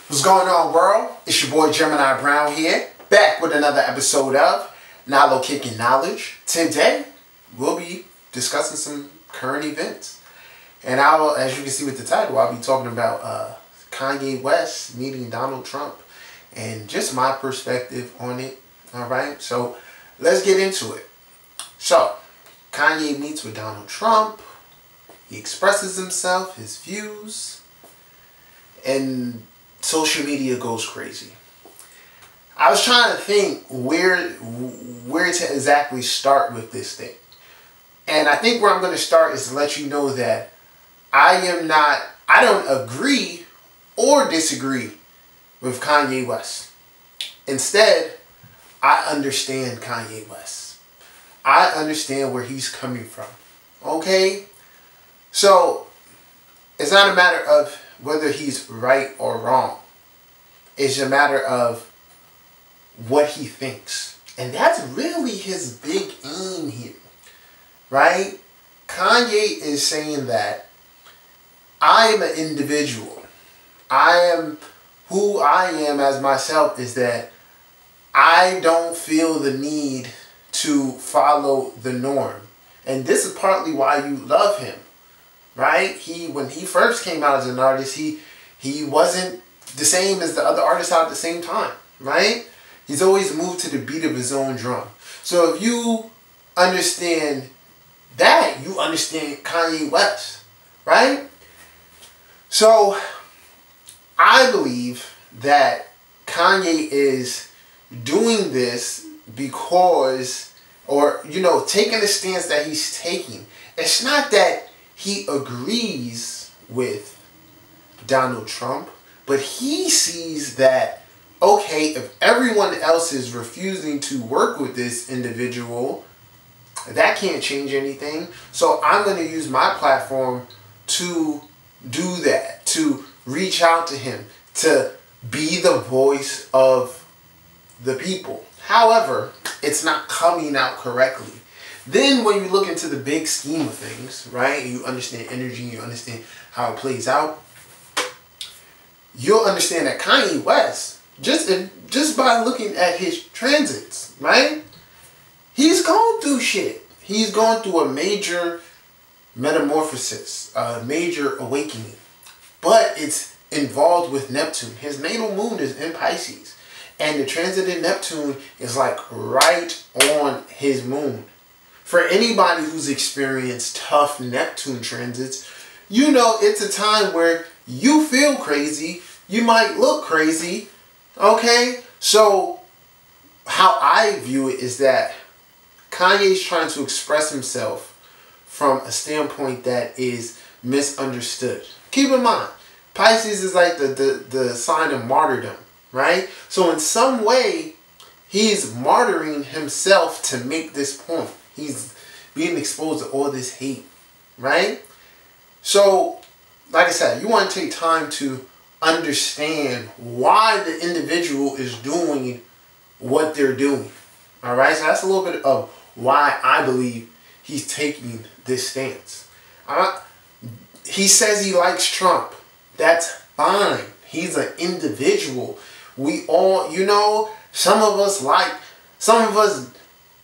What's going on, world? It's your boy Gemini Brown here, back with another episode of Nalo Kicking Knowledge. Today, we'll be discussing some current events. And as you can see with the title, I'll be talking about Kanye West meeting Donald Trump and just my perspective on it. Alright, so let's get into it. So, Kanye meets with Donald Trump. He expresses himself, his views, and social media goes crazy. I was trying to think where to exactly start with this thing. And I think where I'm going to start is to let you know that I don't agree or disagree with Kanye West. Instead, I understand Kanye West. I understand where he's coming from. Okay? So, it's not a matter of whether he's right or wrong. It's a matter of what he thinks. And that's really his big aim here. Right? Kanye is saying that I am an individual. Who I am as myself is that I don't feel the need to follow the norm. And this is partly why you love him. Right? When he first came out as an artist, he wasn't the same as the other artists out at the same time. Right? He's always moved to the beat of his own drum. So if you understand that, you understand Kanye West. Right? So I believe that Kanye is doing this because, taking the stance that he's taking. It's not that he agrees with Donald Trump, but he sees that, okay, if everyone else is refusing to work with this individual, that can't change anything. So I'm going to use my platform to do that, to reach out to him, to be the voice of the people. However, it's not coming out correctly. Then when you look into the big scheme of things, right, and you understand energy, you understand how it plays out, you'll understand that Kanye West, just by looking at his transits, right, he's going through shit. He's going through a major metamorphosis, a major awakening. But it's involved with Neptune. His natal moon is in Pisces. And the transit in Neptune is like right on his moon. For anybody who's experienced tough Neptune transits, you know it's a time where you feel crazy. You might look crazy. Okay? So, how I view it is that Kanye's trying to express himself from a standpoint that is misunderstood. Keep in mind, Pisces is like the sign of martyrdom, right? So in some way, he's martyring himself to make this point. He's being exposed to all this hate, right? So, like I said, you want to take time to understand why the individual is doing what they're doing. All right? So that's a little bit of why I believe he's taking this stance. He says he likes Trump. That's fine. He's an individual. We all, some of us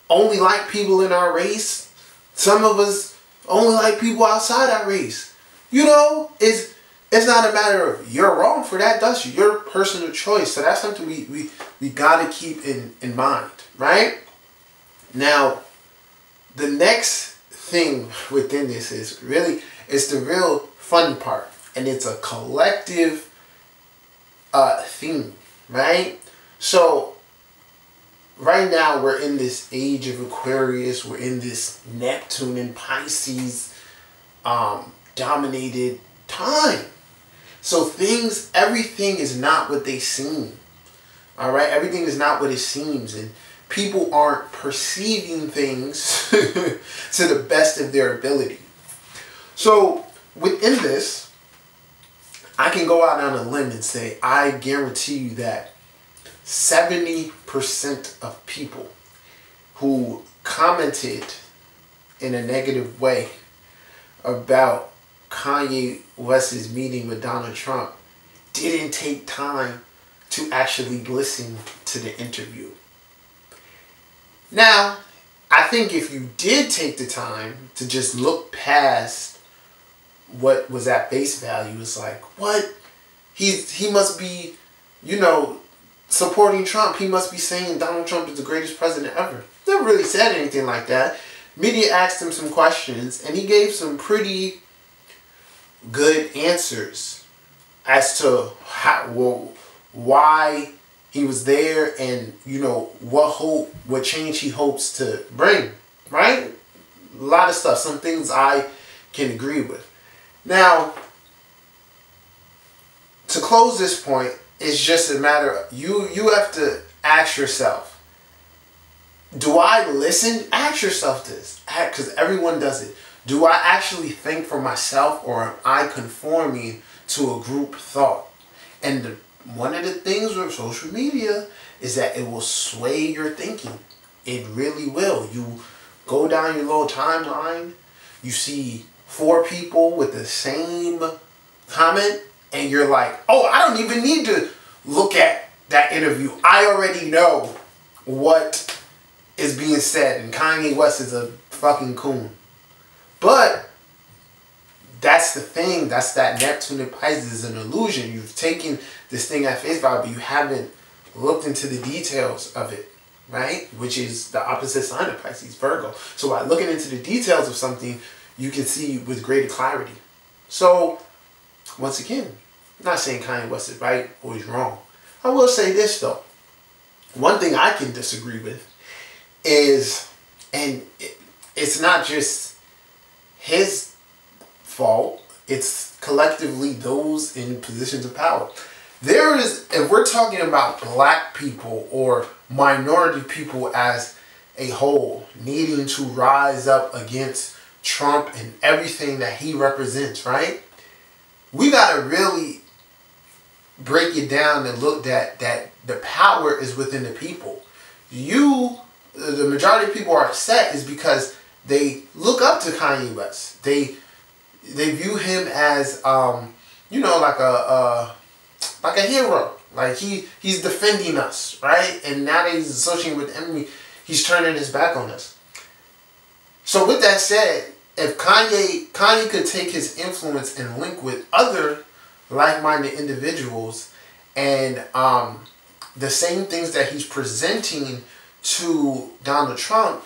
only like people in our race. Some of us only like people outside our race. It's not a matter of you're wrong for that. That's your personal choice. So that's something we got to keep in mind, right? Now, the next thing within this is it's the real fun part. And it's a collective theme, right? So, right now we're in this age of Aquarius. We're in this Neptune and Pisces dominated time. So everything is not what they seem. Alright? Everything is not what it seems. And people aren't perceiving things to the best of their ability. So, within this, I can go out on a limb and say, I guarantee you that 70% of people who commented in a negative way about Kanye West's meeting with Donald Trump didn't take time to actually listen to the interview. Now, I think if you did take the time to just look past what was at face value, it's like, what? He must be, supporting Trump. He must be saying Donald Trump is the greatest president ever. Never really said anything like that. Media asked him some questions, and he gave some pretty good answers as to why he was there, and what change he hopes to bring. Right? A lot of stuff. Some things I can agree with. Now, to close this point, it's just a matter of you have to ask yourself, do I listen? Ask yourself this, because everyone does it. Do I actually think for myself, or am I conforming to a group thought? And one of the things with social media is that it will sway your thinking. It really will. You go down your little timeline, you see 4 people with the same comment, and you're like, oh, I don't even need to look at that interview. I already know what is being said, and Kanye West is a fucking coon. But that's the thing. That's that Neptune and Pisces is an illusion. You've taken this thing at face value, but you haven't looked into the details of it, right? Which is the opposite sign of Pisces, Virgo. So by looking into the details of something, you can see with greater clarity. So, once again, I'm not saying Kanye West is right or he's wrong. I will say this, though. One thing I can disagree with is, and it's not just his fault, it's collectively those in positions of power. There is, if we're talking about black people or minority people as a whole needing to rise up against Trump and everything that he represents, right? We got to really break it down and look that the power is within the people. The majority of people are upset is because they look up to Kanye West. They view him as like a hero. Like he's defending us, right? And now that he's associating with the enemy, he's turning his back on us. So with that said, if Kanye could take his influence and link with other like-minded individuals, and the same things that he's presenting to Donald Trump,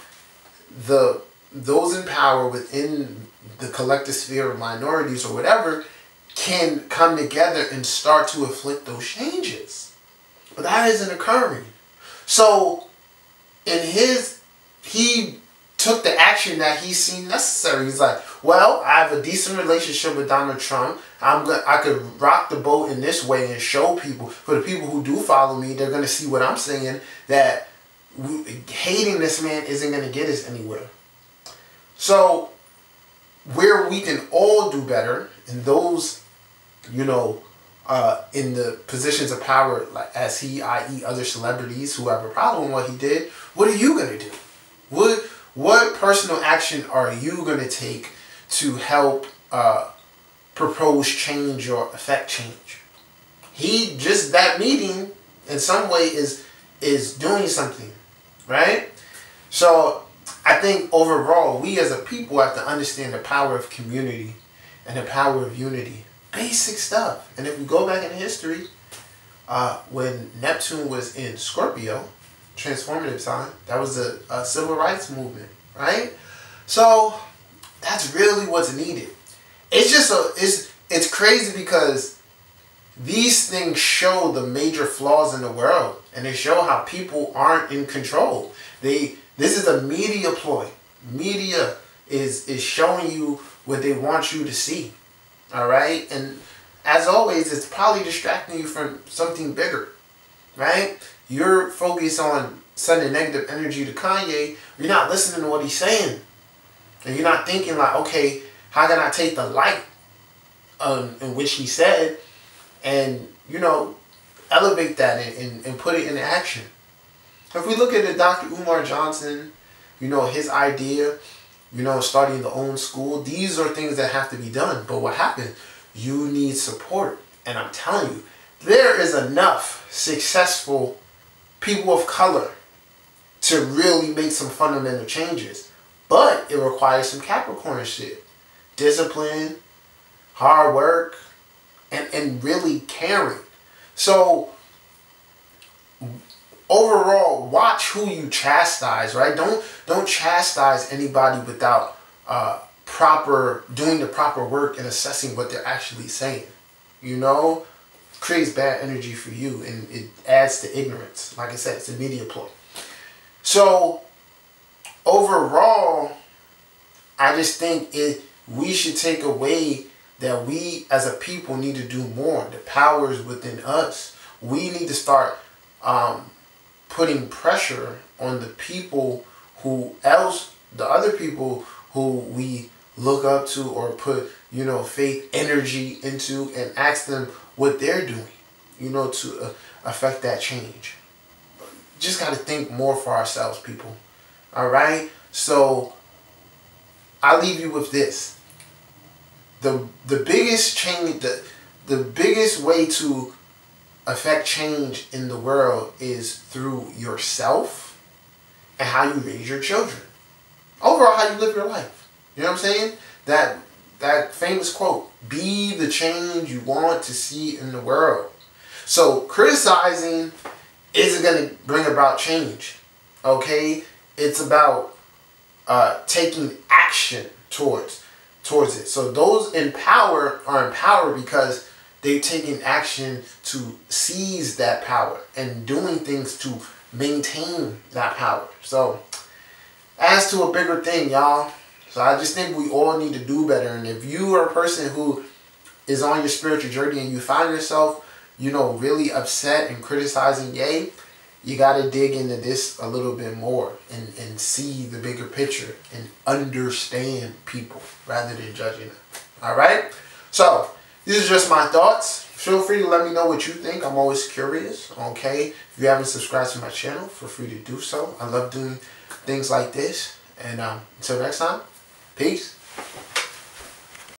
those in power within the collective sphere of minorities or whatever can come together and start to afflict those changes. But that isn't occurring. So he took the action that he seen necessary. He's like, well, I have a decent relationship with Donald Trump. I could rock the boat in this way and show people, for the people who do follow me, they're going to see what I'm saying, that hating this man isn't going to get us anywhere. So where we can all do better, and those, in the positions of power, like as he, i.e. other celebrities who have a problem with what he did, what are you going to do? What personal action are you going to take to help propose change or affect change? That meeting in some way is doing something, right? So I think overall, we as a people have to understand the power of community and the power of unity. Basic stuff. And if we go back in history, when Neptune was in Scorpio, transformative sign, that was a civil rights movement, right? So that's really what's needed. It's just it's crazy because these things show the major flaws in the world, and they show how people aren't in control. This is a media ploy. Media is showing you what they want you to see. All right? And as always, it's probably distracting you from something bigger. Right? You're focused on sending negative energy to Kanye. You're not listening to what he's saying. And you're not thinking like, okay, how can I take the light in which he said and, elevate that and put it into action. If we look at the Dr. Umar Johnson, his idea, starting the own school, these are things that have to be done. But what happened? You need support. And I'm telling you, there is enough successful people of color to really make some fundamental changes. But it requires some Capricorn shit. Discipline, hard work, and really caring. So overall, watch who you chastise, right? Don't chastise anybody without doing the proper work and assessing what they're actually saying. You know? Creates bad energy for you, and it adds to ignorance. Like I said, it's a media ploy. So overall, I just think we should take away that we as a people need to do more. The power is within us. We need to start putting pressure on the people the other people who we look up to or put, faith, energy into, and ask them what they're doing, to affect that change. Just got to think more for ourselves, people. All right? So I'll leave you with this. The biggest change, the biggest way to affect change in the world is through yourself and how you raise your children. Overall, how you live your life. You know what I'm saying? That famous quote, be the change you want to see in the world. So criticizing isn't going to bring about change. Okay? It's about taking action towards it. So those in power are in power because they've taken action to seize that power and doing things to maintain that power. So as to a bigger thing, y'all. So I just think we all need to do better. And if you are a person who is on your spiritual journey and you find yourself, really upset and criticizing Ye, you got to dig into this a little bit more and see the bigger picture and understand people rather than judging them. All right? So these are just my thoughts. Feel free to let me know what you think. I'm always curious. Okay? If you haven't subscribed to my channel, feel free to do so. I love doing things like this. And until next time, peace.